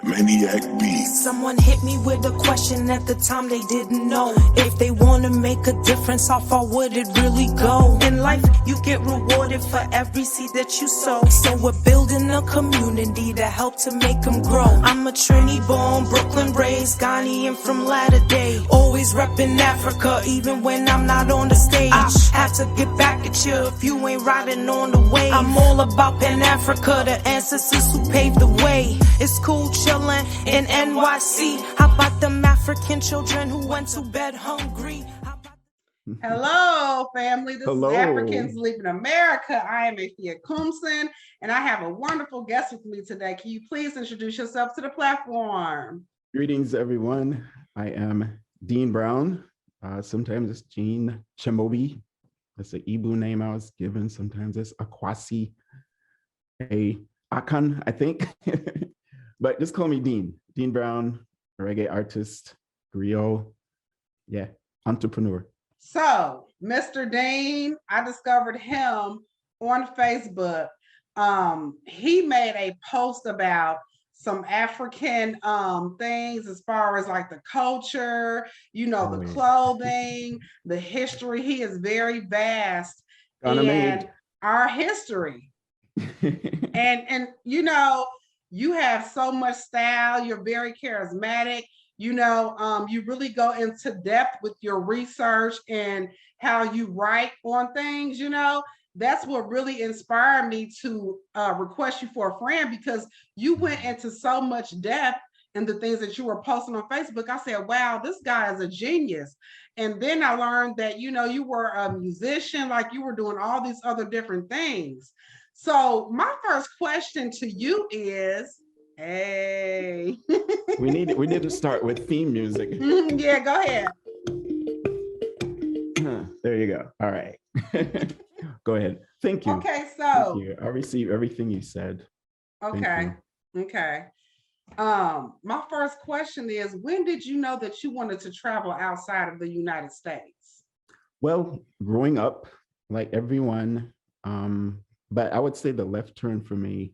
Maniac Beats. Someone hit me with a question at the time they didn't know. If they want to make a difference, how far would it really go? In life, you get rewarded for every seed that you sow. So we're building a community to help to make them grow. I'm a Trini born, Brooklyn raised, Ghanaian from latter day. Always repping Africa, even when I'm not on the stage. I have to get back at you if you ain't riding on the wave. I'm all about Pan-Africa, the ancestors who paved the way. It's cool chillin' in NYC. How about them African children who went to bed hungry? Hello, family. This Hello. is Africans Live in America. I am Afia Koomson, and I have a wonderful guest with me today. Can you please introduce yourself to the platform? Greetings, everyone. I am Dean Brown. Sometimes it's Gene Chimobi. That's the Igbo name I was given. Sometimes it's Akwasi, Akan, I think. But just call me Dean. Dean Brown, reggae artist, griot, entrepreneur. So, Mr. Dean, I discovered him on Facebook. He made a post about some African things as far as like the culture, the clothing, the history. He is very vast in our history. and you have so much style. You're very charismatic. You really go into depth with your research and how you write on things. That's what really inspired me to request you for a friend, because you went into so much depth in the things that you were posting on Facebook. I said, wow, this guy is a genius. And then I learned that, you were a musician, like you were doing all these other different things. So my first question to you is, hey. we need to start with theme music. Yeah, go ahead. There you go. All right. Go ahead. Thank you. Okay, so thank you. I received everything you said. Okay. My first question is, when did you know that you wanted to travel outside of the United States? Well, growing up, like everyone, but I would say the left turn for me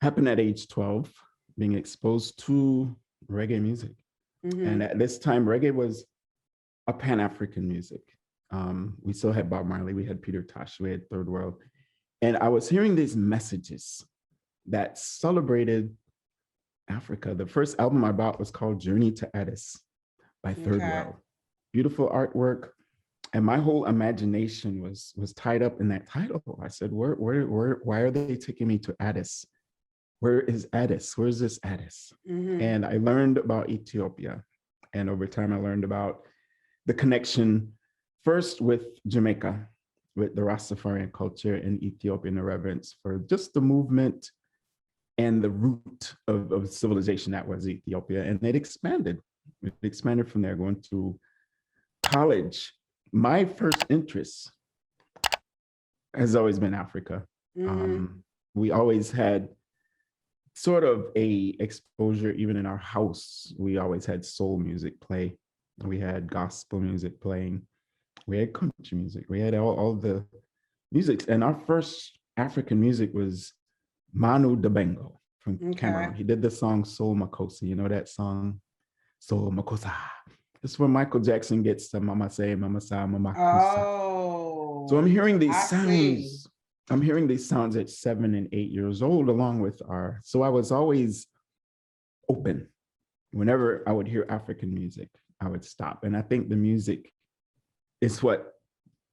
happened at age 12, being exposed to reggae music. Mm-hmm. And at this time, reggae was a Pan-African music. We still had Bob Marley, we had Peter Tosh, we had Third World. And I was hearing these messages that celebrated Africa. The first album I bought was called Journey to Addis by Third World. Beautiful artwork. And my whole imagination was tied up in that title. I said, why are they taking me to Addis? Where is Addis? Where's this Addis? Mm-hmm. And I learned about Ethiopia. And over time, I learned about the connection first with Jamaica, with the Rastafarian culture in Ethiopia, and the reverence for just the movement and the root of civilization that was Ethiopia. And it expanded. It expanded from there, going to college. My first interest has always been Africa. Mm-hmm. We always had sort of a exposure, even in our house. We always had soul music play. We had gospel music playing. We had country music. We had all the music. And our first African music was Manu Dibango from Cameroon. He did the song Soul Makossa. You know that song? Soul Makossa. This is where Michael Jackson gets the Mama Say, Mama Sa, Mama Kusa. Oh. So I'm hearing these sounds. I'm hearing these sounds at 7 and 8 years old, along with so I was always open. Whenever I would hear African music, I would stop. And I think the music is what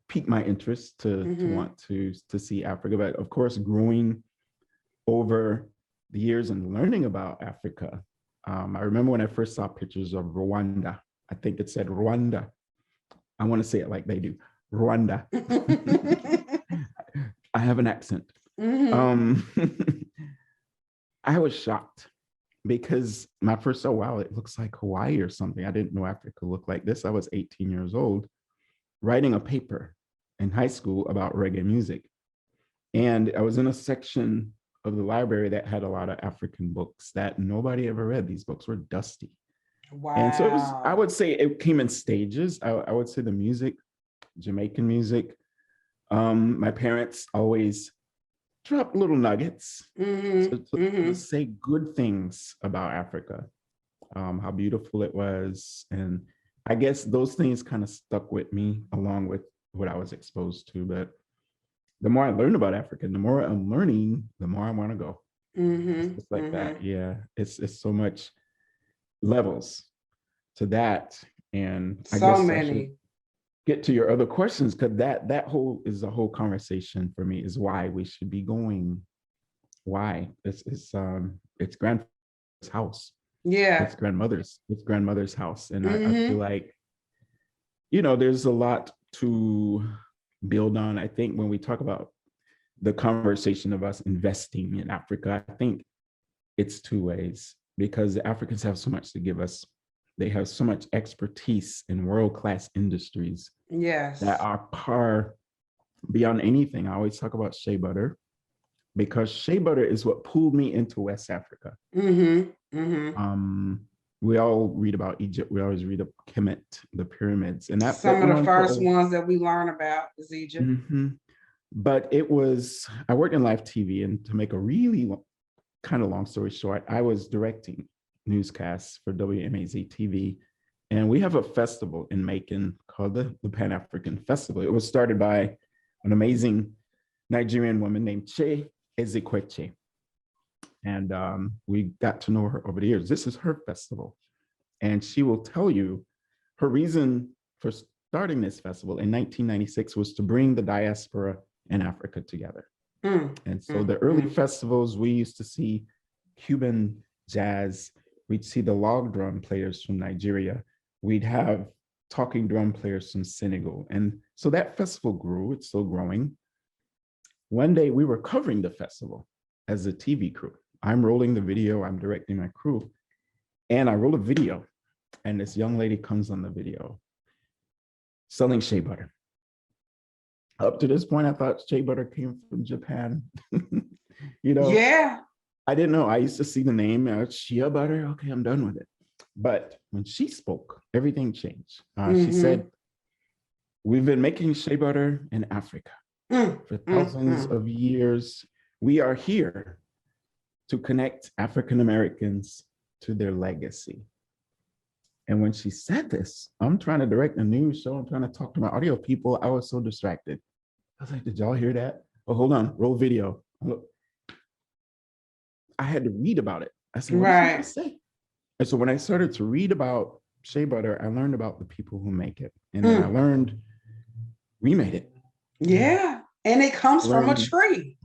piqued my interest to want to see Africa. But of course, growing over the years and learning about Africa, I remember when I first saw pictures of Rwanda. I think it said Rwanda. I want to say it like they do. Rwanda. I have an accent. Mm-hmm. I was shocked because my first, wow, it looks like Hawaii or something. I didn't know Africa looked like this. I was 18 years old, writing a paper in high school about reggae music. And I was in a section of the library that had a lot of African books that nobody ever read. These books were dusty. Wow. And so it was, I would say it came in stages. I would say the music, Jamaican music. My parents always drop little nuggets Mm-hmm. to say good things about Africa, how beautiful it was. And I guess those things kind of stuck with me along with what I was exposed to. But the more I learn about Africa, the more I'm learning, the more I want to go. It's just like that. Yeah. It's so much levels to that. And I So guess I should many. get to your other questions, because that whole is a whole conversation for me, is why we should be going. Why? It's grandfather's house. Yeah. It's grandmother's house. And I feel like, there's a lot to build on. I think when we talk about the conversation of us investing in Africa, I think it's two ways, because the Africans have so much to give us. They have so much expertise in world-class industries Yes. that are far beyond anything. I always talk about shea butter, because shea butter is what pulled me into West Africa. We all read about Egypt. We always read about Kemet, the pyramids, and that some of the first ones that we learn about is Egypt. But I worked in live TV, and to make a really kind of long story short, I was directing newscasts for WMAZ TV, and we have a festival in Macon called the Pan-African Festival. It was started by an amazing Nigerian woman named Che Ezekweche. And we got to know her over the years. This is her festival. And she will tell you her reason for starting this festival in 1996 was to bring the diaspora and Africa together. And so the early festivals, we used to see Cuban jazz. We'd see the log drum players from Nigeria. We'd have talking drum players from Senegal. And so that festival grew. It's still growing. One day we were covering the festival as a TV crew. I'm rolling the video, I'm directing my crew, and I roll a video, and this young lady comes on the video selling shea butter. Up to this point, I thought shea butter came from Japan. Yeah. I didn't know. I used to see the name, shea butter. Okay, I'm done with it. But when she spoke, everything changed. She said, "We've been making shea butter in Africa for thousands of years. We are here to connect African Americans to their legacy." And when she said this, I'm trying to direct a news show. I'm trying to talk to my audio people. I was so distracted. I was like, "Did y'all hear that? Oh, hold on, roll video." Look, I had to read about it. I said, "What did she say?" And so when I started to read about shea butter, I learned about the people who make it. And then I learned we made it. Yeah. And it comes from a tree.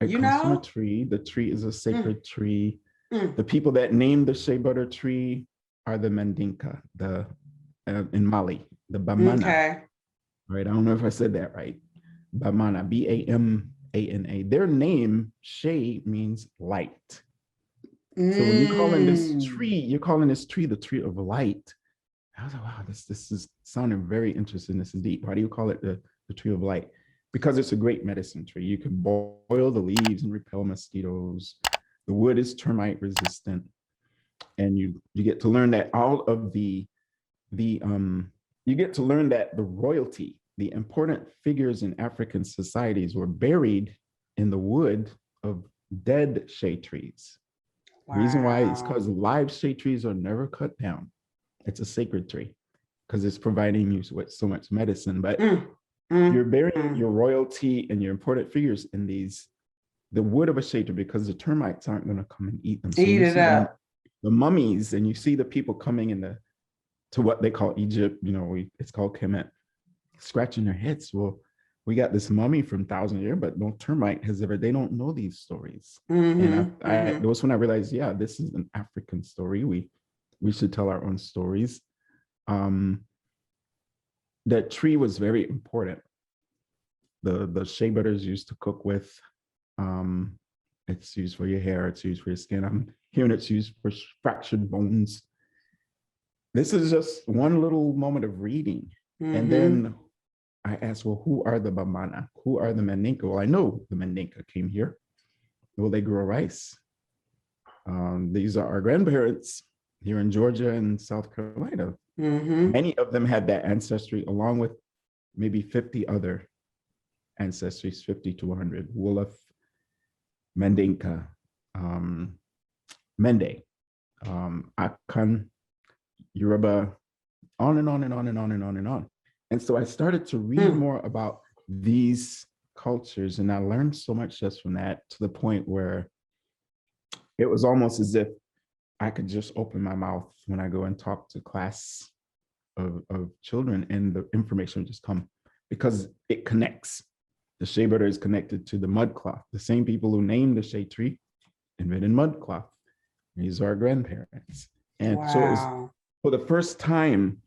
It comes from a tree. The tree is a sacred tree. The people that named the shea butter tree are the Mandinka, in Mali, the Bamana. Okay. Right. I don't know if I said that right. Bamana, Bamana. Their name, shea, means light. So when you're calling this tree, the tree of light. I was like, wow, this is sounding very interesting. This is deep. Why do you call it the tree of light? Because it's a great medicine tree. You can boil the leaves and repel mosquitoes. The wood is termite resistant. And you get to learn that all of you get to learn that the royalty, the important figures in African societies were buried in the wood of dead shea trees. Wow. The reason why is because live shea trees are never cut down. It's a sacred tree because it's providing you with so much medicine. But you're burying your royalty and your important figures in the wood of a shea tree, because the termites aren't going to come and eat them. So eat it up. The mummies, and you see the people coming to what they call Egypt, it's called Kemet, scratching their heads. Well, we got this mummy from 1,000 years, but no termite has they don't know these stories. And it was when I realized, yeah, this is an African story. We should tell our own stories. That tree was very important. The shea butter is used to cook with. It's used for your hair. It's used for your skin. I'm hearing it's used for fractured bones. This is just one little moment of reading. And then I asked, well, who are the Bamana? Who are the Mandinka? Well, I know the Mandinka came here. Well, they grow rice. These are our grandparents here in Georgia and South Carolina. Many of them had that ancestry, along with maybe 50 other ancestries, 50 to 100. Wolof, Mandinka, Mende, Akan, Yoruba, on and on and on and on and on and on. And so I started to read more about these cultures, and I learned so much just from that, to the point where it was almost as if I could just open my mouth when I go and talk to class of children, and the information would just come, because it connects. The shea butter is connected to the mud cloth. The same people who named the shea tree invented mud cloth. These are our grandparents. And so it was, for the first time,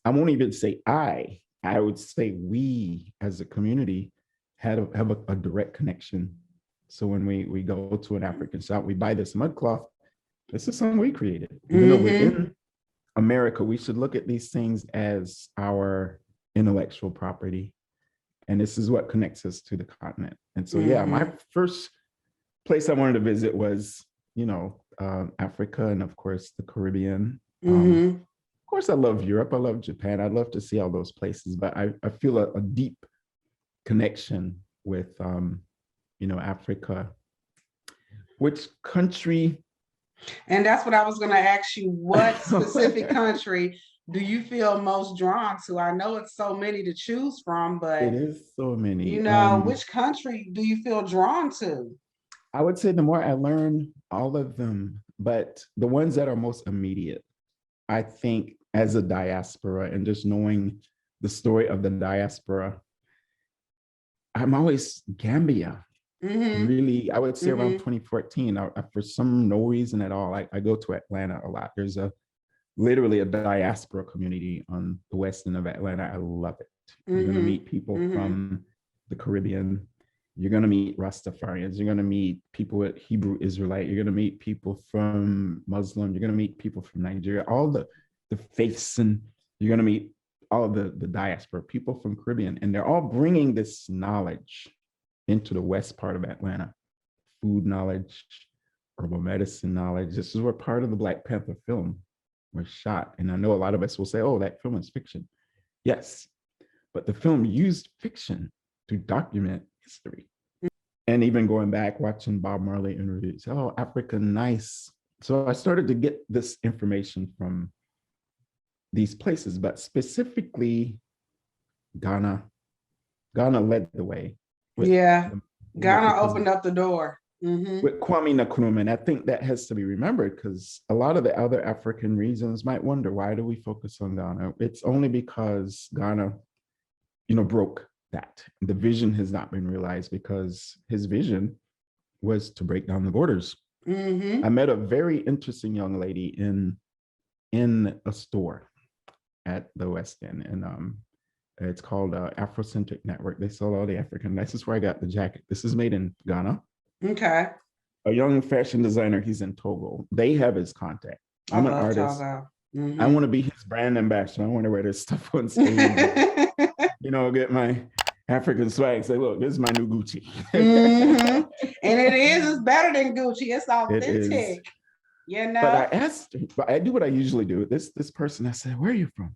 I won't even say I would say we as a community have a direct connection. So when we go to an African shop, we buy this mud cloth. This is something we created. Even though we're in America, we should look at these things as our intellectual property. And this is what connects us to the continent. And so, yeah, my first place I wanted to visit was, Africa, and of course the Caribbean. Of course, I love Europe. I love Japan. I'd love to see all those places, but I feel a deep connection with, Africa. Which country? And that's what I was going to ask you. What specific country do you feel most drawn to? I know it's so many to choose from, but it is so many. Which country do you feel drawn to? I would say the more I learn, all of them, but the ones that are most immediate, I think, as a diaspora, and just knowing the story of the diaspora, I'm always Gambia. Really, I would say around 2014, for no reason at all, I go to Atlanta a lot. There's literally a diaspora community on the west end of Atlanta. I love it. You're going to meet people from the Caribbean. You're going to meet Rastafarians. You're going to meet people with Hebrew Israelite. You're going to meet people from Muslim. You're going to meet people from Nigeria, all the faiths, and you're going to meet all of the diaspora, people from Caribbean, and they're all bringing this knowledge into the west part of Atlanta. Food knowledge, herbal medicine knowledge. This is where part of the Black Panther film was shot. And I know a lot of us will say, oh, that film is fiction. Yes, but the film used fiction to document history. And even going back, watching Bob Marley interviews, oh, Africa, nice. So I started to get this information from these places, but specifically Ghana. Ghana led the way. Ghana opened up the door. With Kwame Nkrumah. And I think that has to be remembered, because a lot of the other African regions might wonder, why do we focus on Ghana? It's only because Ghana, broke that. The vision has not been realized, because his vision was to break down the borders. I met a very interesting young lady in a store at the West End, and it's called Afrocentric Network. They sell all the African. This is where I got the jacket. This is made in Ghana. Okay. A young fashion designer. He's in Togo. They have his contact. I'm an artist. I want to be his brand ambassador. I want to wear this stuff on stage. Get my African swag. Say, look, this is my new Gucci. And it's better than Gucci. It's authentic. But I asked her, but I do what I usually do. This person, I said, where are you from?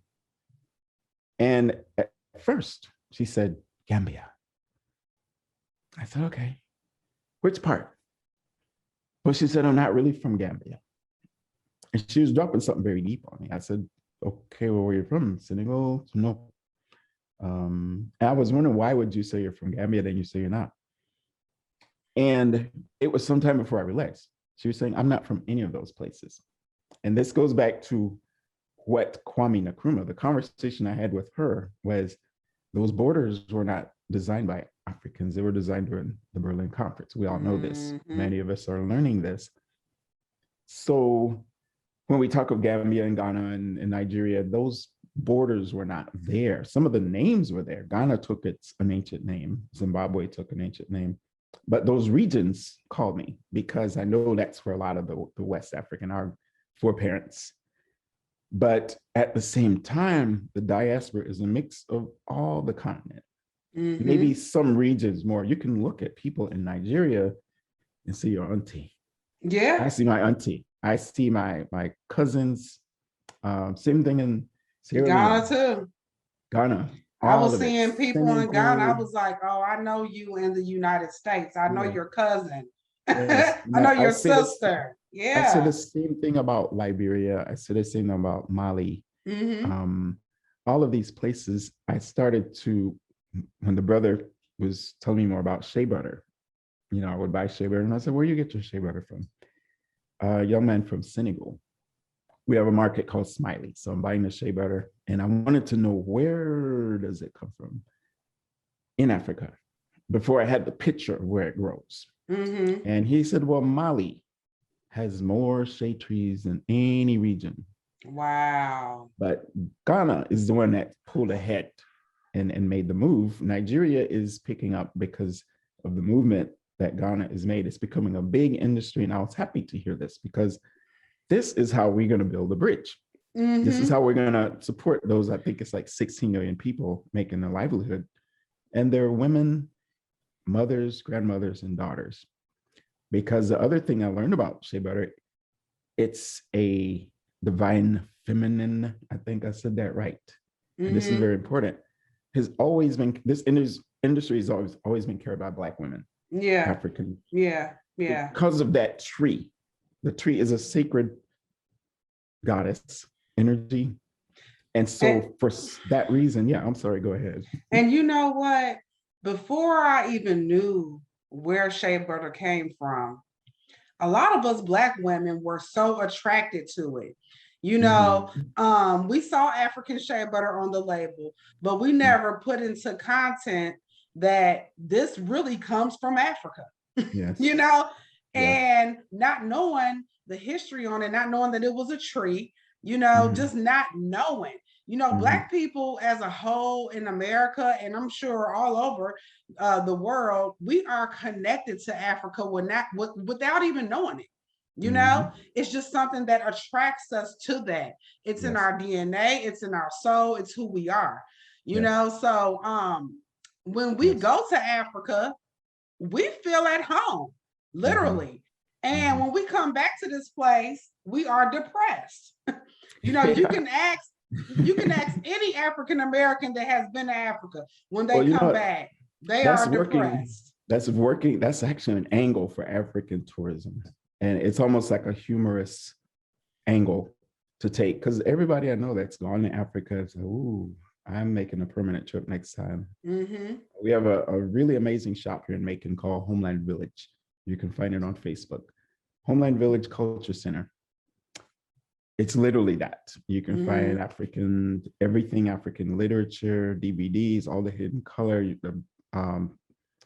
And at first she said, Gambia. I said, okay. Which part? Well, she said, I'm not really from Gambia. And she was dropping something very deep on me. I said, okay, well, where are you from? Senegal? No. And I was wondering, why would you say you're from Gambia, then you say you're not? And it was sometime before I realized. She was saying, I'm not from any of those places. And this goes back to what Kwame Nkrumah, the conversation I had with her was, those borders were not designed by Africans. They were designed during the Berlin Conference. We all know this. Many of us are learning this. So when we talk of Gambia and Ghana and Nigeria, those borders were not there. Some of the names were there. Ghana took an ancient name. Zimbabwe took an ancient name. But those regions called me, because I know that's where a lot of the West African, our foreparents. But at the same time, the diaspora is a mix of all the continent. Maybe some regions more. You can look at people in Nigeria and see your auntie. Yeah. I see my auntie. I see my cousins. Same thing in Sierra Leone. Ghana too. Ghana. I was seeing people in Ghana. I was like, oh, I know you in the United States. I know your cousin. Yes. I know your say this. sister. I said Yeah. the same thing about Liberia. I said the same thing about Mali. Mm-hmm. All of these places, I started to, when the brother was telling me more about shea butter, I would buy shea butter. And I said, where do you get your shea butter from? A young man from Senegal. We have a market called Smiley. So I'm buying the shea butter. And I wanted to know, where does it come from in Africa before I had the picture of where it grows. Mm-hmm. And he said, well, Mali has more shea trees than any region. Wow. But Ghana is the one that pulled ahead and made the move. Nigeria is picking up because of the movement that Ghana has made. It's becoming a big industry. And I was happy to hear this because this is how we're going to build a bridge. Mm-hmm. This is how we're going to support those. I think it's like 16 million people making a livelihood. And they're women, mothers, grandmothers, and daughters. Because the other thing I learned about shea butter, it's a divine feminine. I think I said that right. Mm-hmm. And this is very important. Has always been, this industry has always been carried by Black women. Yeah. African. Yeah. Yeah. Because of that tree. The tree is a sacred goddess energy. And so for that reason, yeah, I'm sorry, go ahead. And you know what? Before I even knew where shea butter came from, a lot of us Black women were so attracted to it. You know, we saw African shea butter on the label, but we never put into content that this really comes from Africa. Yes. You know, and not knowing the history on it, not knowing that it was a tree, you know, just not knowing. You know, Black people as a whole in America, and I'm sure all over the world, we are connected to Africa without even knowing it. You know, it's just something that attracts us to that. It's in our DNA, it's in our soul, it's who we are. You know, so when we go to Africa, we feel at home, literally. And when we come back to this place, we are depressed. You know, you can ask any African American that has been to Africa, when they come back, they are depressed. That's actually an angle for African tourism. And it's almost like a humorous angle to take, because everybody I know that's gone to Africa is like, ooh, I'm making a permanent trip next time. We have a really amazing shop here in Macon called Homeland Village. You can find it on Facebook. Homeland Village Culture Center. It's literally that. You can find everything African literature, DVDs, all the hidden color, the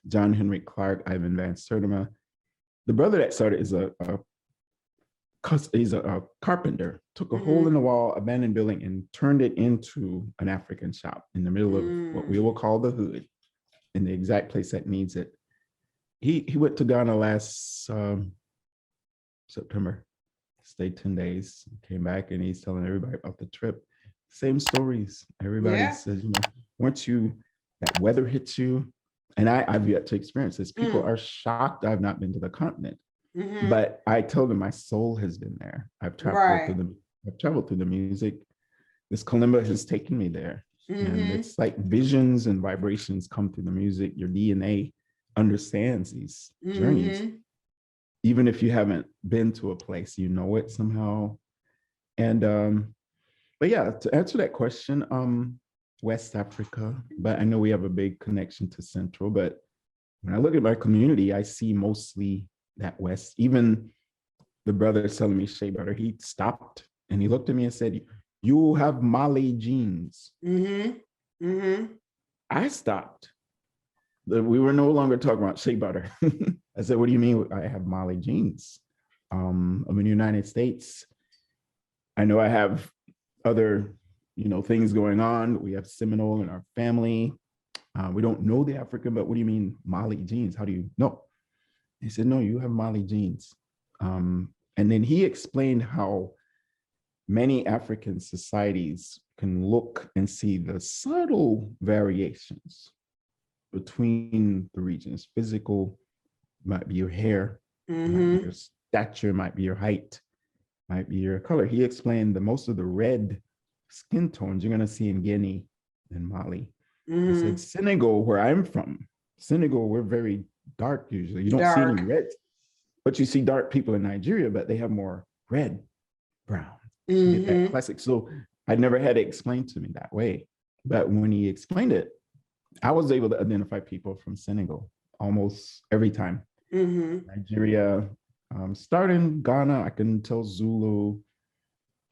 John Henry Clark, Ivan Van Sertima. The brother that started is he's a carpenter, took a hole in the wall, abandoned building, and turned it into an African shop in the middle of what we will call the hood, in the exact place that needs it. He went to Ghana last September, stayed 10 days, came back, and he's telling everybody about the trip. Same stories. Everybody says, you know, once that weather hits you, and I've yet to experience this. People are shocked I've not been to the continent. But I tell them my soul has been there. I've traveled through the music. This kalimba has taken me there. And it's like visions and vibrations come through the music. Your DNA understands these journeys. Even if you haven't been to a place, you know it somehow. And but yeah, to answer that question, West Africa, but I know we have a big connection to Central. But when I look at my community, I see mostly that West. Even the brother telling me shea butter, he stopped and he looked at me and said, "You have Mali genes." I stopped. We were no longer talking about shea butter. I said, "What do you mean I have Mali genes? I'm in the United States. I know I have other, things going on. We have Seminole in our family. We don't know the African, but what do you mean Mali genes? How do you know?" He said, "No, you have Mali genes." And then he explained how many African societies can look and see the subtle variations between the regions. Physical might be your hair, might be your stature, might be your height, might be your color. He explained that most of the red skin tones you're going to see in Guinea and Mali. He said, Senegal, where I'm from, Senegal, we're very dark usually. You don't see any red. but you see dark people in Nigeria, but they have more red, brown. You get that classic. So I never had it explained to me that way. But when he explained it, I was able to identify people from Senegal almost every time. Nigeria, starting Ghana, I can tell Zulu.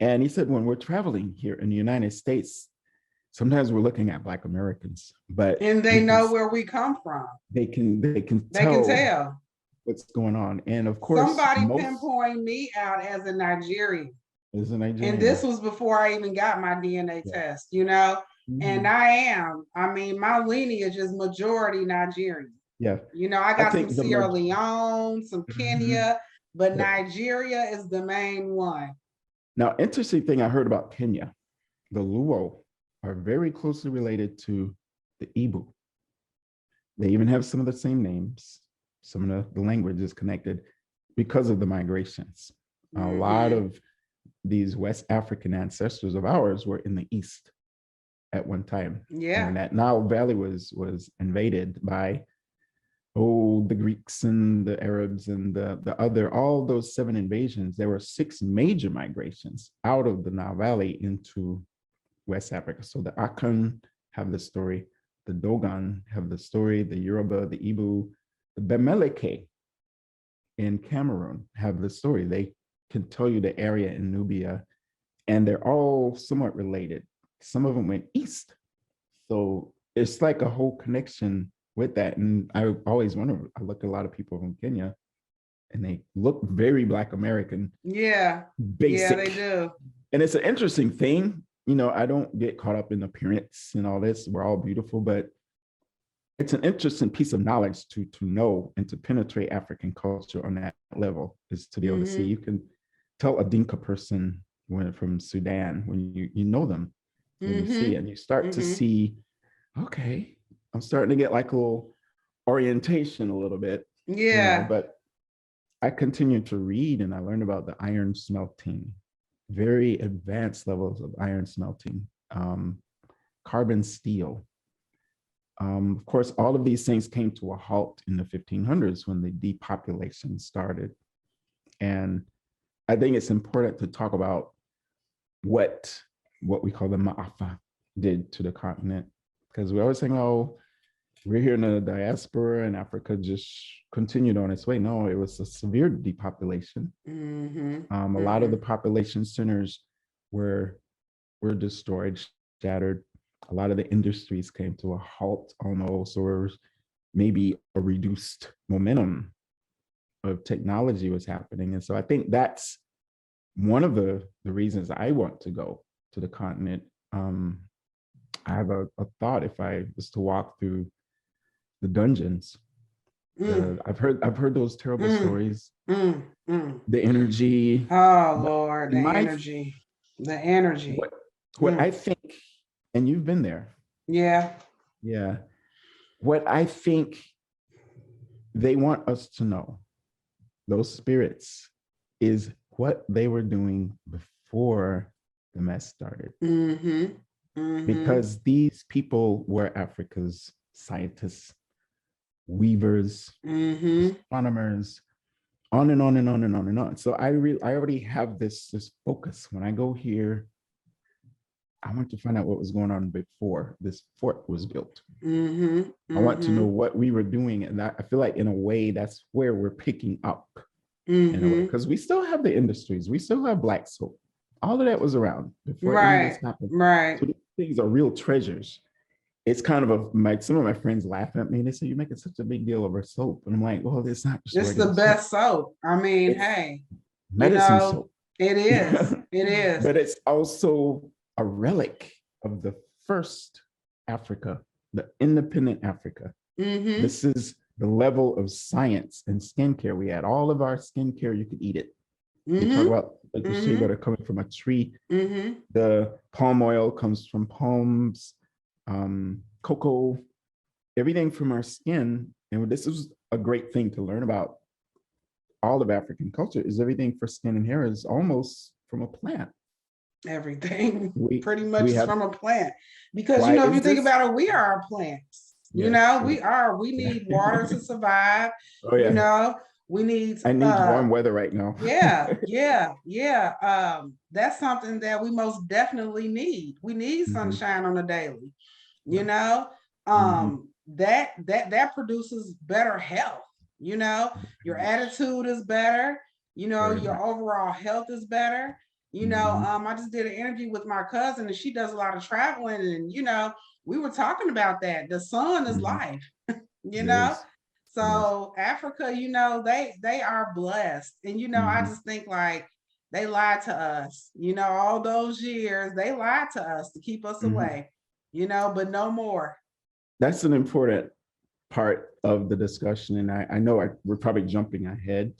And he said, when we're traveling here in the United States, sometimes we're looking at Black Americans, but they know where we come from. They can tell what's going on. And of course, somebody pinpointed me out as a Nigerian. And this was before I even got my DNA test, you know. And I mean, my lineage is majority Nigerian. Yeah. You know, I got some Sierra Leone, some Kenya, but Nigeria is the main one. Now, interesting thing I heard about Kenya, the Luo are very closely related to the Igbo. They even have some of the same names. Some of the language is connected because of the migrations. A lot of these West African ancestors of ours were in the East at one time. Yeah. And that Nile Valley was invaded by the Greeks and the Arabs and all those 7 invasions. There were 6 major migrations out of the Nile Valley into West Africa. So the Akan have the story, the Dogon have the story, the Yoruba, the Igbo, the Bemeleke in Cameroon have the story. They can tell you the area in Nubia, and they're all somewhat related. Some of them went east. So it's like a whole connection with that. And I always wonder, I look at a lot of people from Kenya and they look very Black American. Yeah. Basic. Yeah, they do. And it's an interesting thing. You know, I don't get caught up in appearance and all this. We're all beautiful, but it's an interesting piece of knowledge to know and to penetrate African culture on that level, is to be able to see. You can tell a Dinka person from Sudan when you know them, and you see, and you start to see, okay, I'm starting to get like a little orientation a little bit. Yeah. You know, but I continued to read and I learned about the iron smelting, very advanced levels of iron smelting, carbon steel. Of course, all of these things came to a halt in the 1500s when the depopulation started. And I think it's important to talk about what we call the Ma'afa did to the continent, because we always think, oh, we're here in the diaspora and Africa just continued on its way. No, it was a severe depopulation. A lot of the population centers were destroyed, shattered. A lot of the industries came to a halt almost, or maybe a reduced momentum of technology was happening. And so I think that's one of the reasons I want to go to the continent. I have a thought, if I was to walk through the dungeons. I've heard those terrible stories. The energy. Oh Lord, the energy. The energy. What I think, and you've been there. Yeah. Yeah. What I think they want us to know, those spirits, is what they were doing before the mess started. Because these people were Africa's scientists, weavers, astronomers, on and on and on and on and on. So I already have this focus. When I go here, I want to find out what was going on before this fort was built. I want to know what we were doing. And I feel like in a way, that's where we're picking up. Because we still have the industries. We still have black soap. All of that was around before any of this happened. Right. So these things are real treasures. It's kind of some of my friends laugh at me. They say, you're making such a big deal over soap. And I'm like, well, it's not just it's the best soap. I mean, it's medicine soap. It is. It is. But it's also a relic of the first Africa, the independent Africa. This is the level of science and skincare. We had all of our skincare, you could eat it. You talk about the shea butter coming from a tree. The palm oil comes from palms, cocoa, everything from our skin. And this is a great thing to learn about all of African culture, is everything for skin and hair is almost from a plant. Everything pretty much is from a plant. Because, you know, if you think about it, we are our plants. You know, we need water to survive. You know, We need I need warm weather right now. yeah. That's something that we most definitely need. We need sunshine on a daily, you know. That produces better health, you know. Your attitude is better, you know, Very your much. overall health is better. You know, I just did an interview with my cousin and she does a lot of traveling, and you know, we were talking about that. The sun is life, you It know. is. Yes. So Africa, you know, they are blessed. And you know, I just think like they lied to us, you know, all those years, they lied to us to keep us away, you know, but no more. That's an important part of the discussion. And I know we're probably jumping ahead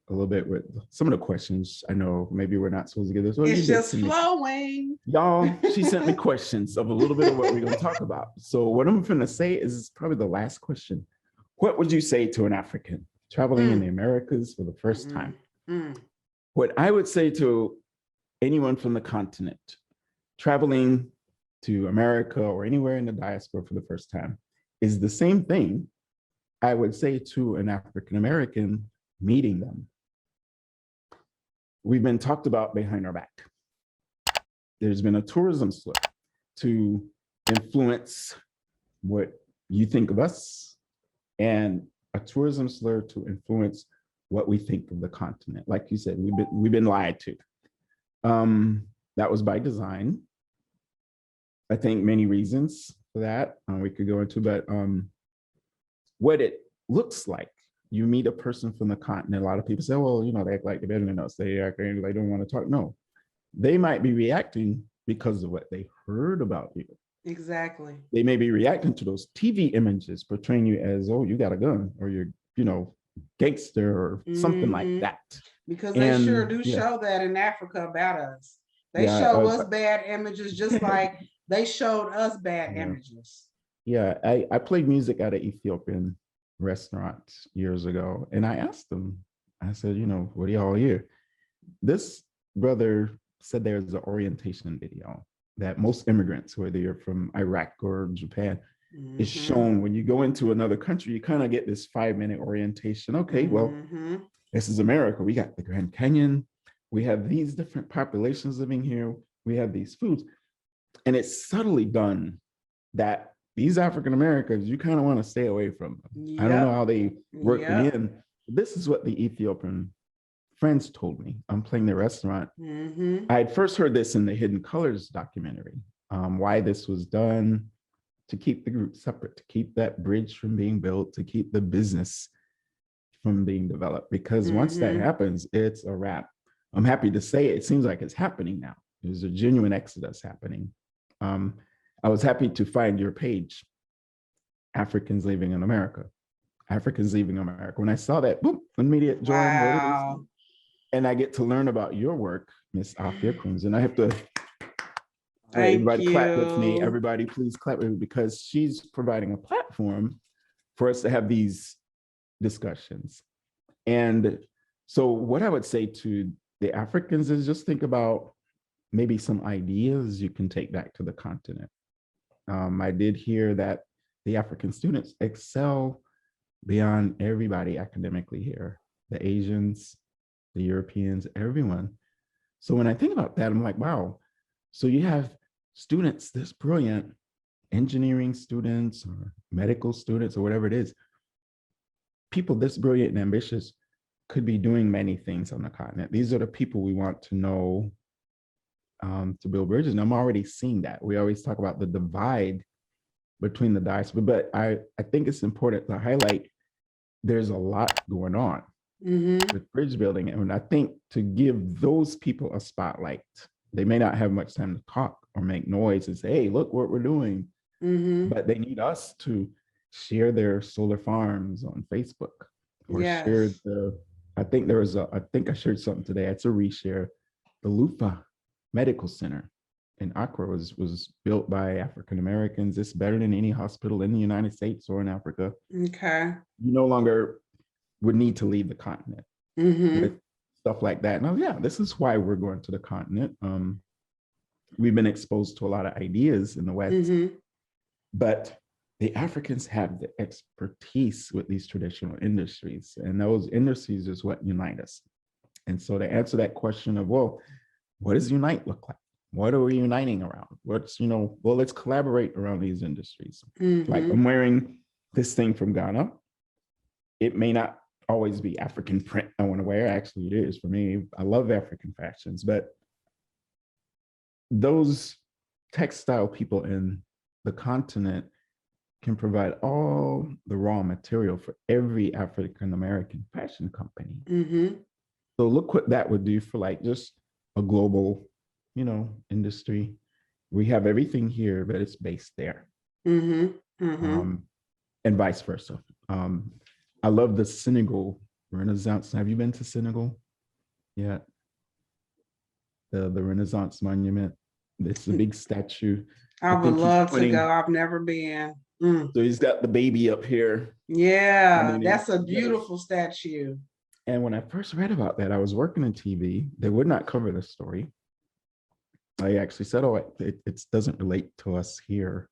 a little bit with some of the questions. I know maybe we're not supposed to get this. Well, It's just flowing. Y'all, she sent me questions of a little bit of what we're going to talk about. So what I'm going to say is probably the last question. What would you say to an African traveling in the Americas for the first time? What I would say to anyone from the continent traveling to America or anywhere in the diaspora for the first time is the same thing I would say to an African American meeting them. We've been talked about behind our back. There's been a tourism slip to influence what you think of us, and a tourism slur to influence what we think of the continent. Like you said, we've been lied to. That was by design. I think many reasons for that we could go into, but what it looks like, you meet a person from the continent. A lot of people say, well, you know, they act like they're better than us. They act like they don't want to talk. No, they might be reacting because of what they heard about you. Exactly. They may be reacting to those TV images portraying you as, oh, you got a gun, or you're, you know, gangster or something like that. Because they sure do show that in Africa about us. They show us bad images just like they showed us bad images. Yeah, I played music at an Ethiopian restaurant years ago, and I asked them, I said, you know, what do y'all hear? This brother said there's an orientation video that most immigrants, whether you're from Iraq or Japan, is shown when you go into another country. You kind of get this 5-minute orientation. Okay, well, this is America. We got the Grand Canyon. We have these different populations living here. We have these foods. And it's subtly done that these African Americans, you kind of want to stay away from them. I don't know how they work them in. This is what the Ethiopian friends told me. I'm playing the restaurant. I had first heard this in the Hidden Colors documentary, why this was done, to keep the group separate, to keep that bridge from being built, to keep the business from being developed. Because once that happens, it's a wrap. I'm happy to say it seems like it's happening now. There's a genuine exodus happening. I was happy to find your page, Africans Leaving in America. Africans Leaving America. When I saw that, boom, immediate joy. Wow. And I get to learn about your work, Miss Afia Koomson. I have to, everybody clap with me. Everybody please clap with me, because she's providing a platform for us to have these discussions. And so what I would say to the Africans is just think about maybe some ideas you can take back to the continent. I did hear that the African students excel beyond everybody academically here, the Asians, the Europeans, everyone. So when I think about that, I'm like, wow. So you have students this brilliant, engineering students or medical students or whatever it is, people this brilliant and ambitious could be doing many things on the continent. These are the people we want to know, to build bridges. And I'm already seeing that. We always talk about the divide between the diaspora, but I think it's important to highlight there's a lot going on with bridge building. And I think to give those people a spotlight, they may not have much time to talk or make noise and say, hey, look what we're doing. But they need us to share their solar farms on Facebook or share I think I shared something today. It's a reshare. The Lufa Medical Center in Accra was built by African Americans. It's better than any hospital in the United States or in Africa. Okay. You no longer would need to leave the continent with stuff like that. And this is why we're going to the continent. We've been exposed to a lot of ideas in the West, but the Africans have the expertise with these traditional industries, and those industries is what unite us. And so to answer that question of, well, what does unite look like? What are we uniting around? What's, well, let's collaborate around these industries. Like I'm wearing this thing from Ghana. It may not always be African print I want to wear. Actually, it is for me. I love African fashions, but those textile people in the continent can provide all the raw material for every African American fashion company. So look what that would do for like just a global, industry. We have everything here, but it's based there. And vice versa. I love the Senegal Renaissance. Have you been to Senegal yet? The Renaissance monument. It's a big statue. I would love to go. I've never been. So he's got the baby up here. Yeah, that's a beautiful statue. And when I first read about that, I was working in TV. They would not cover the story. I actually said, oh, it doesn't relate to us here.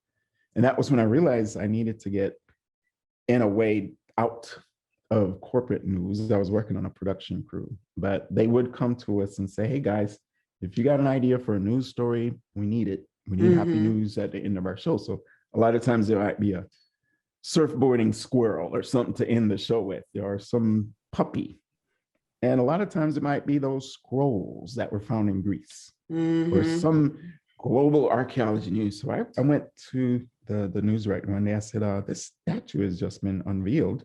And that was when I realized I needed to get, in a way, out of corporate news. I was working on a production crew, but they would come to us and say, hey, guys, if you got an idea for a news story, we need it. We need happy news at the end of our show. So a lot of times there might be a surfboarding squirrel or something to end the show with, or some puppy. And a lot of times it might be those scrolls that were found in Greece or some global archaeology news. So I went to the news right one day. I said, this statue has just been unveiled.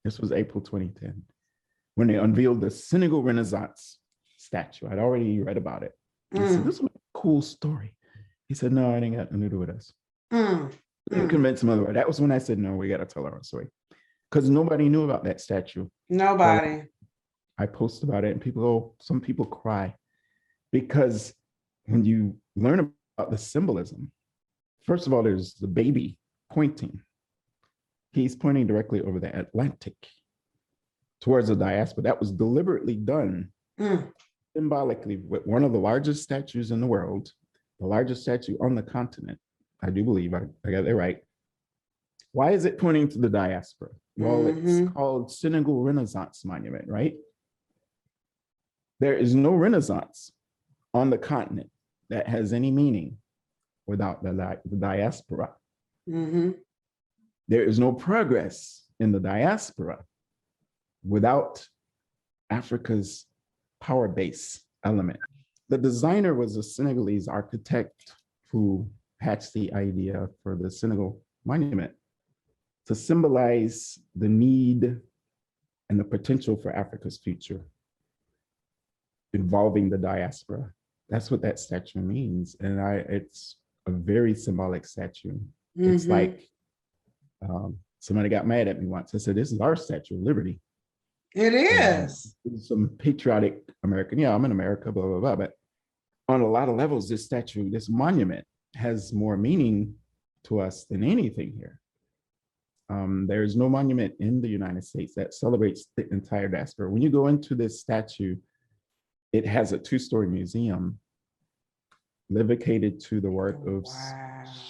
This was April 2010, when they unveiled the Senegal Renaissance statue. I'd already read about it. I said, this is a cool story. He said, no, it ain't got nothing to do with us. Convinced him otherwise. That was when I said, no, we got to tell our story. Because nobody knew about that statue. Nobody. I post about it and some people cry. Because when you learn about the symbolism, first of all, there's the baby pointing. He's pointing directly over the Atlantic towards the diaspora. That was deliberately done symbolically with one of the largest statues in the world, the largest statue on the continent. I do believe I got it right. Why is it pointing to the diaspora? Well, it's called Senegal Renaissance Monument, right? There is no Renaissance on the continent that has any meaning without the diaspora. There is no progress in the diaspora without Africa's power base element. The designer was a Senegalese architect who hatched the idea for the Senegal monument to symbolize the need and the potential for Africa's future involving the diaspora. That's what that statue means. And it's a very symbolic statue. It's like somebody got mad at me once. I said, this is our Statue of Liberty. It is. Some patriotic American, I'm in America, blah, blah, blah. But on a lot of levels, this statue, this monument has more meaning to us than anything here. There is no monument in the United States that celebrates the entire diaspora. When you go into this statue, it has a 2-story museum dedicated to the work of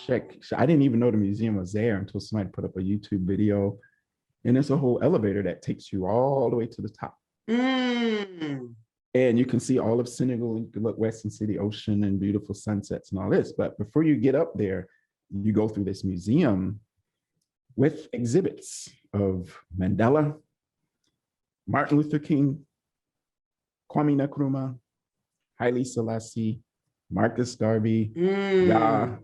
Sheikh. I didn't even know the museum was there until somebody put up a YouTube video. And it's a whole elevator that takes you all the way to the top. And you can see all of Senegal. You can look west and see the ocean and beautiful sunsets and all this. But before you get up there, you go through this museum with exhibits of Mandela, Martin Luther King, Kwame Nkrumah, Haile Selassie, Marcus Garvey, Yaa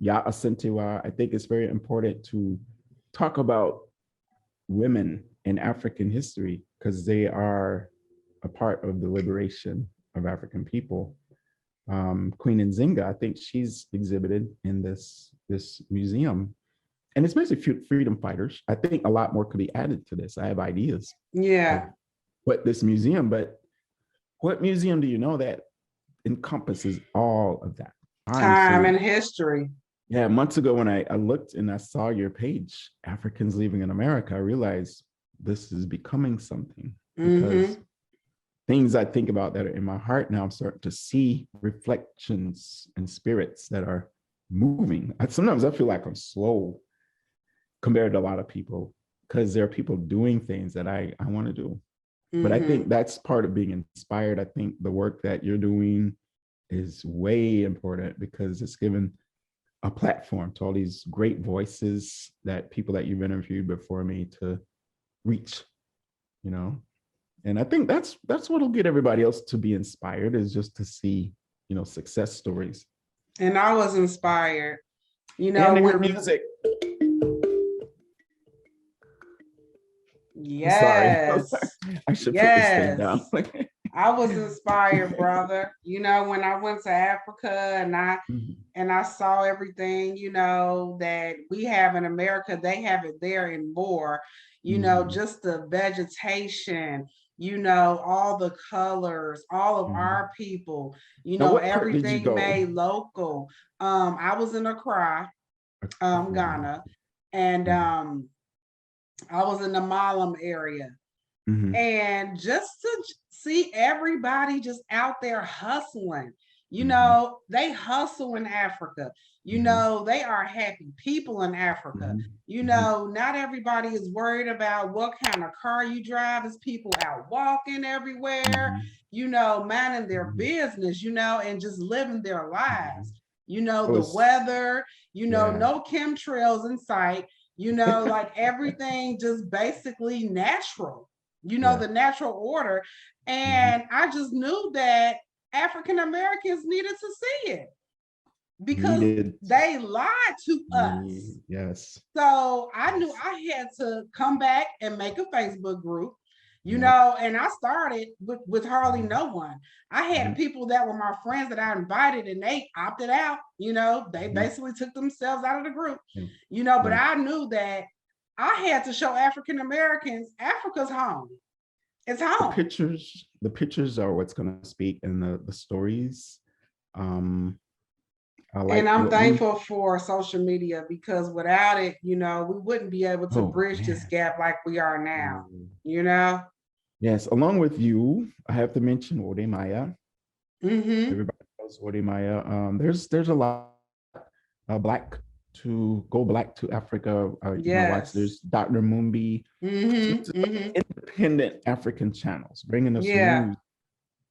Asantewaa. I think it's very important to talk about women in African history because they are a part of the liberation of African people. Queen Nzinga, I think she's exhibited in this museum. And it's basically freedom fighters. I think a lot more could be added to this. I have ideas. Yeah. What this museum, but what museum do you know that encompasses all of that? Time and history. Yeah, months ago when I looked and I saw your page, Africans Living in America, I realized this is becoming something because things I think about that are in my heart now, I'm starting to see reflections and spirits that are moving. Sometimes I feel like I'm slow compared to a lot of people, because there are people doing things that I want to do. But I think that's part of being inspired. I think the work that you're doing is way important because it's given a platform to all these great voices that people that you've interviewed before me to reach, you know. And I think that's what'll get everybody else to be inspired, is just to see, you know, success stories. And I was inspired, you know, and to hear music. Yes. Sorry. I should put this thing down. I was inspired, brother. You know, when I went to Africa and I saw everything, you know, that we have in America, they have it there and more, you know, just the vegetation, you know, all the colors, all of our people, you know, everything made local. I was in Accra, Ghana, and I was in the Malam area. And just to see everybody just out there hustling, you know, they hustle in Africa. You know, they are happy people in Africa. You know, not everybody is worried about what kind of car you drive. It's people out walking everywhere, you know, minding their business, you know, and just living their lives. You know, the weather, you know, no chemtrails in sight, you know, like everything just basically natural. You know, the natural order. And I just knew that African Americans needed to see it because they lied to us. Yes. So I knew I had to come back and make a Facebook group, you know, and I started with hardly no one. I had people that were my friends that I invited and they opted out, you know, they basically took themselves out of the group, you know, but I knew that I had to show African Americans Africa's home. It's home. The pictures are what's going to speak, and the stories. And I'm thankful for social media because without it, you know, we wouldn't be able to bridge this gap like we are now. You know. Yes, along with you, I have to mention Wode Maya. Everybody knows Wode Maya. There's a lot black to Africa. You know, watch, there's Dr. Mumbi, independent African channels bringing us news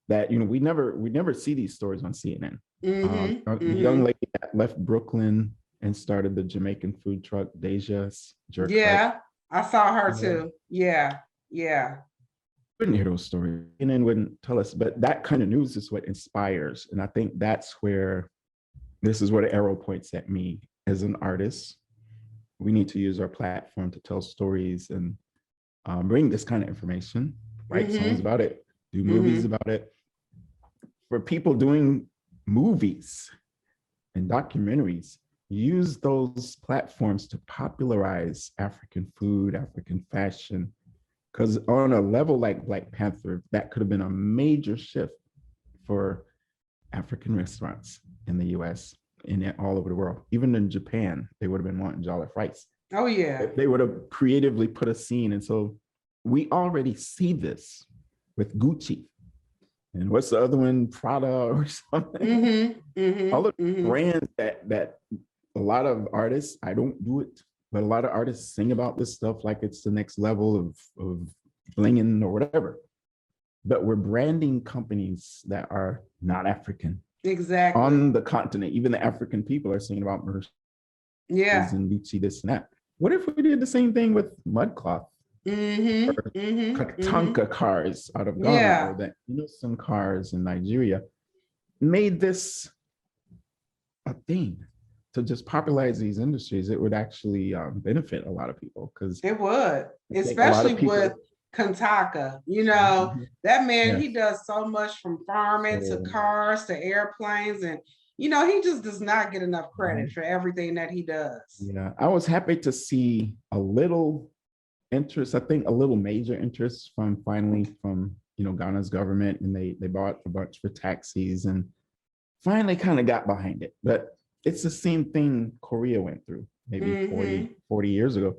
that, you know, we never see these stories on CNN. The young lady that left Brooklyn and started the Jamaican food truck, Deja's Jerk. I saw her too. Yeah. Wouldn't hear those stories and then wouldn't tell us, but that kind of news is what inspires. And I think that's where this is where the arrow points at me as an artist. We need to use our platform to tell stories and bring this kind of information, write songs about it, do movies about it. For people doing movies and documentaries, use those platforms to popularize African food, African fashion. Because on a level like Black Panther, that could have been a major shift for African restaurants in the US and all over the world. Even in Japan, they would have been wanting jollof rice. Oh, yeah. They would have creatively put a scene. And so we already see this with Gucci. And what's the other one? Prada or something. All the brands that a lot of artists, I don't do it, but a lot of artists sing about this stuff like it's the next level of blinging or whatever. But we're branding companies that are not African. Exactly. On the continent, even the African people are singing about Mercedes and Gucci, this and that. What if we did the same thing with Mudcloth? Katanka cars out of Ghana, or the Innocent cars in Nigeria, made this a thing to just popularize these industries. It would actually benefit a lot of people, because it would, especially with Kantaka. You know, that man, he does so much from farming to cars to airplanes, and you know, he just does not get enough credit for everything that he does. Yeah, I was happy to see a little interest, I think a little major interest from Ghana's government, and they bought a bunch for taxis and finally kind of got behind it. But it's the same thing Korea went through maybe 40 years ago.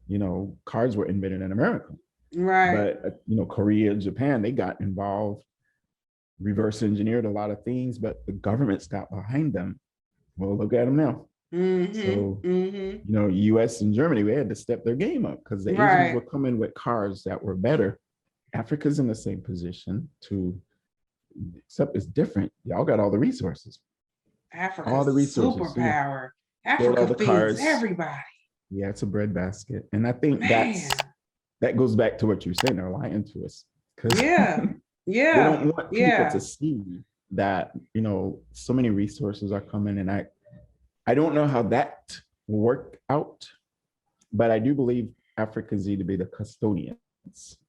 You know, cars were invented in America. Right. But, Korea, Japan, they got involved, reverse engineered a lot of things, but the governments got behind them. Well, look at them now. So, US and Germany, we had to step their game up because the Asians were coming with cars that were better. Africa's in the same position except it's different. Y'all got all the resources. Africa's all the resources. superpower. Build all Africa the feeds cars. everybody. Yeah, it's a breadbasket. And I think Man. that goes back to what you're saying. They're lying to us. Yeah. They don't want people to see that, so many resources are coming. And I don't know how that will work out, but I do believe Africans need to be the custodians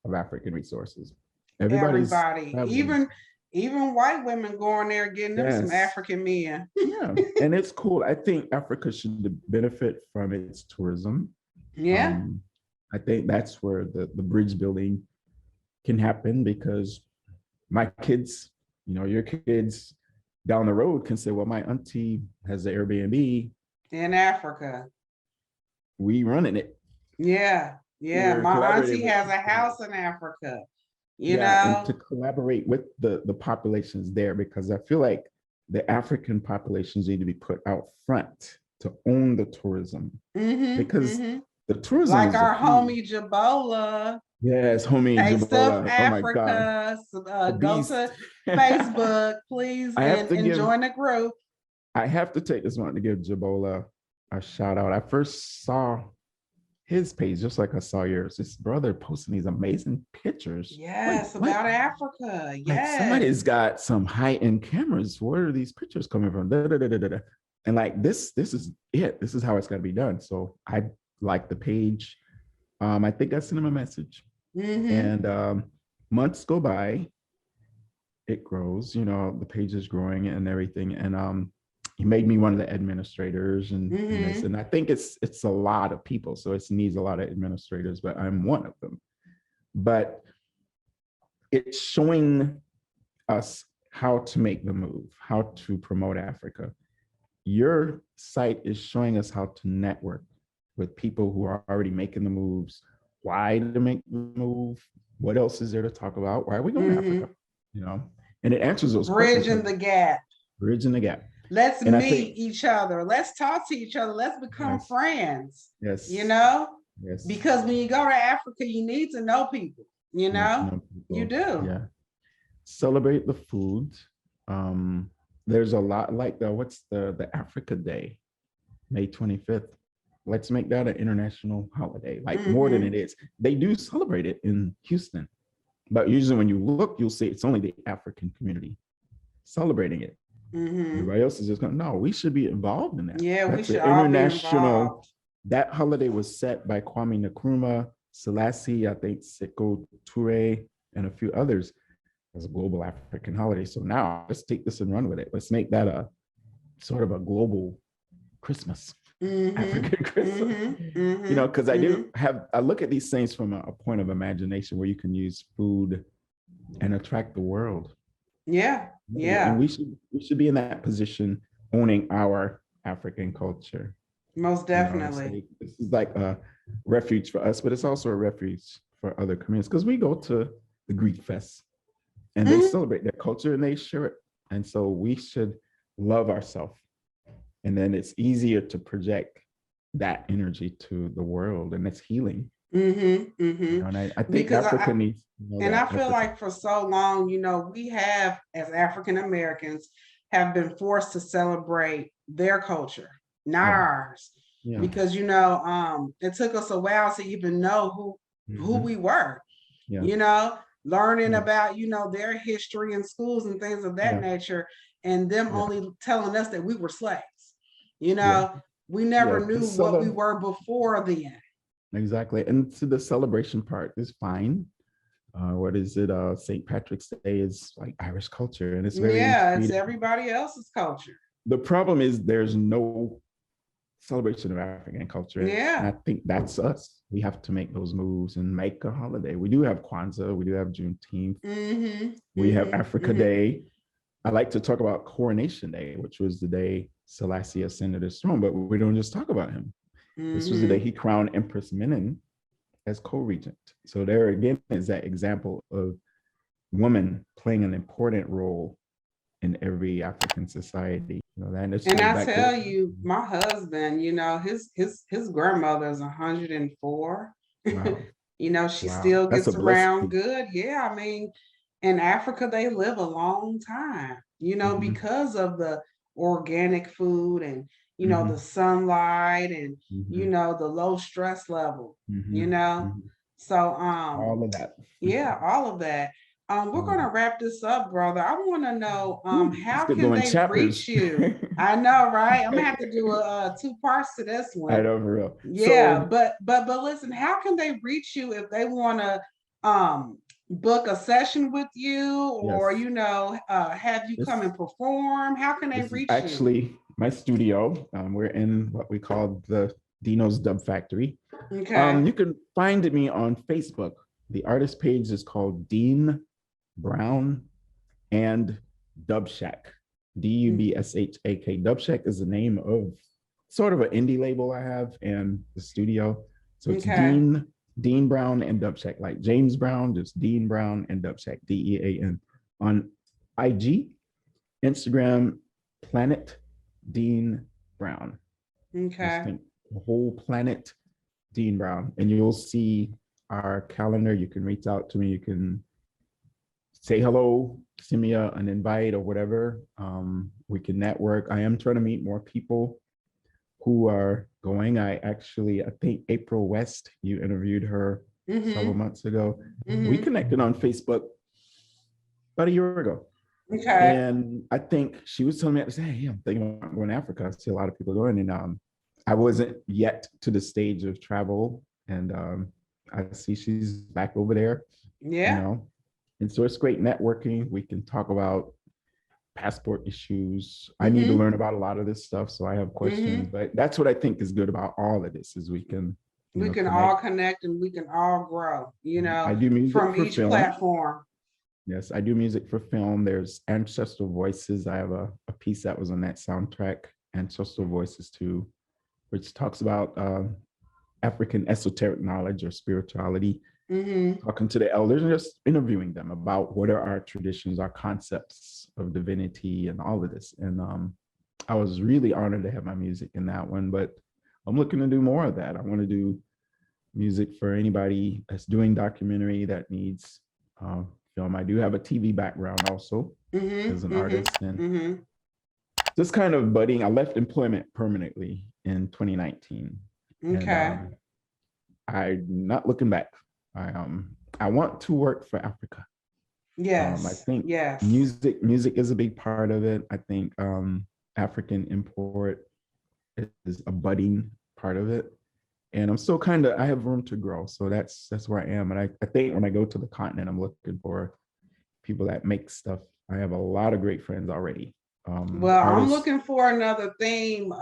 of African resources. Everybody. Even white women going there getting them some African men. Yeah, and it's cool. I think Africa should benefit from its tourism. Yeah. I think that's where the bridge building can happen, because my kids, your kids down the road can say, well, my auntie has an Airbnb in Africa. We running it. Yeah. My auntie has a house in Africa. And to collaborate with the populations there, because I feel like the African populations need to be put out front to own the tourism, because the tourism, like our homie Jabola. Yes, homie Jabola. Africa. Oh my God. Go to Facebook, please, and join the group. I have to take this one to give Jabola a shout out. I first saw his page just like I saw yours. This brother posting these amazing pictures. Yes, about Africa. Yes. Like somebody's got some high-end cameras. Where are these pictures coming from? And like this is it. This is how it's got to be done. So I like the page. I think I sent him a message. And months go by, it grows, the page is growing and everything. And he made me one of the administrators and I think it's a lot of people, so it needs a lot of administrators, but I'm one of them. But it's showing us how to make the move, how to promote Africa. Your site is showing us how to network with people who are already making the moves, why to make the move, what else is there to talk about, why are we going to Africa, and it answers those questions. Bridging the gap. Let's meet each other. Let's talk to each other. Let's become friends. Yes. Yes. Because when you go to Africa, you need to know people. You do. Yeah. Celebrate the food. There's a lot like what's the Africa Day, May 25th. Let's make that an international holiday, like more than it is. They do celebrate it in Houston, but usually when you look, you'll see it's only the African community celebrating it. Everybody else is just going, no, we should be involved in that. Yeah, that's we should international. All be involved. That holiday was set by Kwame Nkrumah, Selassie, I think Sekou Touré, and a few others as a global African holiday. So now let's take this and run with it. Let's make that a sort of a global Christmas, African Christmas. Because I look at these things from a point of imagination where you can use food and attract the world. Yeah. And we should be in that position, owning our African culture. Most definitely. This is like a refuge for us, but it's also a refuge for other communities, because we go to the Greek Fest and they celebrate their culture and they share it. And so we should love ourselves. And then it's easier to project that energy to the world, and it's healing. And I think Africa needs. And I feel like for so long, we have, as African Americans, have been forced to celebrate their culture, not ours. Yeah. Because it took us a while to even know who we were. Yeah. Learning about their history in schools and things of that nature, and them only telling us that we were slaves. We never knew what we were before then. Exactly. And to the celebration part is fine. What is it? St. Patrick's Day is like Irish culture, and it's very it's everybody else's culture. The problem is there's no celebration of African culture. Yeah. And I think that's us. We have to make those moves and make a holiday. We do have Kwanzaa, we do have Juneteenth, we have Africa Day. I like to talk about Coronation Day, which was the day Selassie ascended his throne, but we don't just talk about him. This was the day he crowned Empress Menen as co-regent. So there again is that example of women playing an important role in every African society. You know, that And I back tell then. you, my husband, his grandmother's 104. Wow. She Wow. still That's a gets around blessing. good. Yeah, I mean, in Africa, they live a long time, Hmm. because of the organic food and, the Hmm. sunlight and, Hmm. the low stress level, you Hmm. know. Hmm. So, All of that. yeah, all of that. We're All of gonna that. wrap this up, brother. I want to know, Ooh, let's how get can going they reach chapters. you? I know, right? I'm gonna have to do two parts to this I one. know for real. Yeah, So but listen, how can they reach you if they want to book a session with you, or yes, have you come this and perform? How can they this is reach you? actually my studio. We're in what we call the Dino's Dub Factory. Okay. You can find me on Facebook. The artist page is called Dean Brown and Dub Shack. Dubshak. Dub Shack is the name of sort of an indie label I have and the studio. So it's Okay. Dean Brown and Dub Shack, like James Brown, just Dean Brown and Dub Shack, Dean. On IG, Instagram, Planet Dean Brown. Just Okay. think the whole planet Dean Brown, and you'll see our calendar. You can reach out to me. You can say hello, send me an invite or whatever. We can network. I am trying to meet more people who are going. I think April West, you interviewed her several Mm-hmm. months ago. We Mm-hmm. connected on Facebook about a year ago. Okay. And I think she was telling me, hey, I'm thinking about going to Africa. I see a lot of people going. And I wasn't yet to the stage of travel. And I see she's back over there, you Yeah. know. And so it's great networking. We can talk about passport issues. I need to Mm-hmm. learn about a lot of this stuff. So I have questions. Mm-hmm. But that's what I think is good about all of this is we can, We can all connect. connect and we can all grow, I do music from for each film. platform. Yes, I do music for film. There's Ancestral Voices. I have a piece that was on that soundtrack, Ancestral Voices too, which talks about African esoteric knowledge or spirituality, Mm-hmm. talking to the elders and just interviewing them about what are our traditions, our concepts of divinity, and all of this. And I was really honored to have my music in that one, but I'm looking to do more of that. I want to do music for anybody that's doing documentary that needs film. I do have a TV background also as an Mm-hmm. artist, and Mm-hmm. Mm-hmm. just kind of budding. I left employment permanently in 2019, and Okay. I'm not looking back. I want to work for Africa. I Yes. think Yes. music is a big part of it. I think African import is a budding part of it. And I'm still I have room to grow. So that's where I am. And I think when I go to the continent, I'm looking for people that make stuff. I have a lot of great friends already. Well, I'm Artists. looking for another theme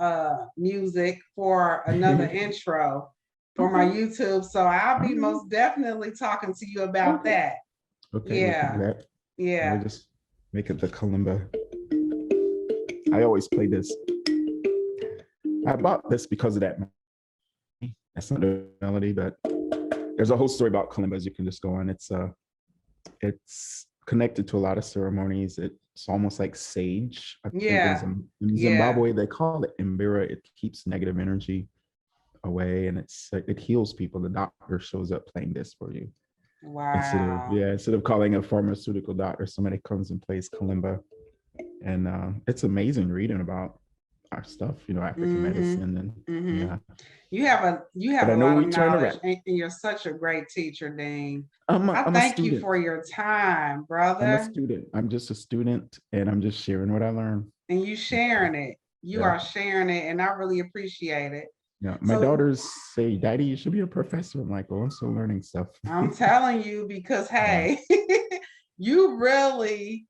music for another intro for my Okay. YouTube. So I'll All be right. most definitely talking to you about Okay. that. Okay, we can do Yeah. that. We'll Yeah. just make it the kalimba. I always play this. I bought this because of that. That's not the melody, but there's a whole story about kalimbas. You can just go on. It's connected to a lot of ceremonies. It's almost like sage. I think Yeah. in Yeah. Zimbabwe they call it imbira. It keeps negative energy away, and it heals people. The doctor shows up playing this for you Wow. instead of calling a pharmaceutical doctor, somebody comes and plays kalimba, and it's amazing reading about our stuff, African Mm-hmm. medicine, and Mm-hmm. yeah. You But have I a know lot of we trying to knowledge, wrap. and you're such a great teacher, Dean. I I'm a thank you student. for your time, I'm a brother, student. I'm just a student, and I'm just sharing what I learned. and you sharing it. You Yeah. are sharing it, and I really appreciate it. Yeah, my So daughters say, "Daddy, you should be a professor." I'm like, "Oh, I'm still learning stuff." I'm telling you because, Yeah, hey, you really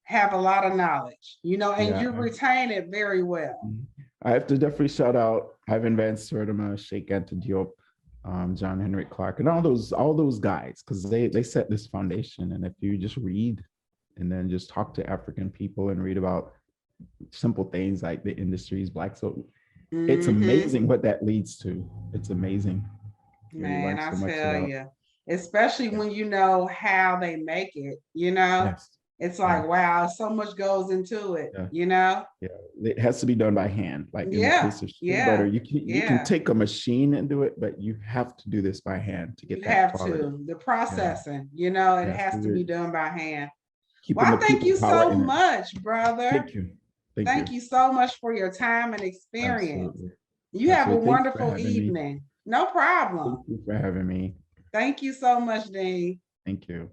have a lot of knowledge, and you yeah. retain it very well. I have to definitely shout out Ivan Van Sertima, Sheikh Anta Diop, John Henrik Clark, and all those guys, because they set this foundation. And if you just read, and then just talk to African people and read about simple things like the industries, black, so it's Mm-hmm. amazing what that leads to. It's amazing. You Man, learn I so much tell about. you, especially Yeah. when you know how they make it. Yes. It's like, wow, so much goes into it, Yeah. you know? Yeah, it has to be done by hand. Like in the Yeah, case of shea yeah, butter, you can take a machine and do it, but you have to do this by hand to get you that have quality. to. The processing, you know, it Yeah, has so to be we're done by hand. keeping Well, the thank people you power so in it. much, brother. Thank you. Thank Thank you. you so much for your time and experience. Absolutely. You have a Absolutely. Thank you for wonderful having me. evening. No problem. Thank you for having me. Thank you so much, Dean. Thank you.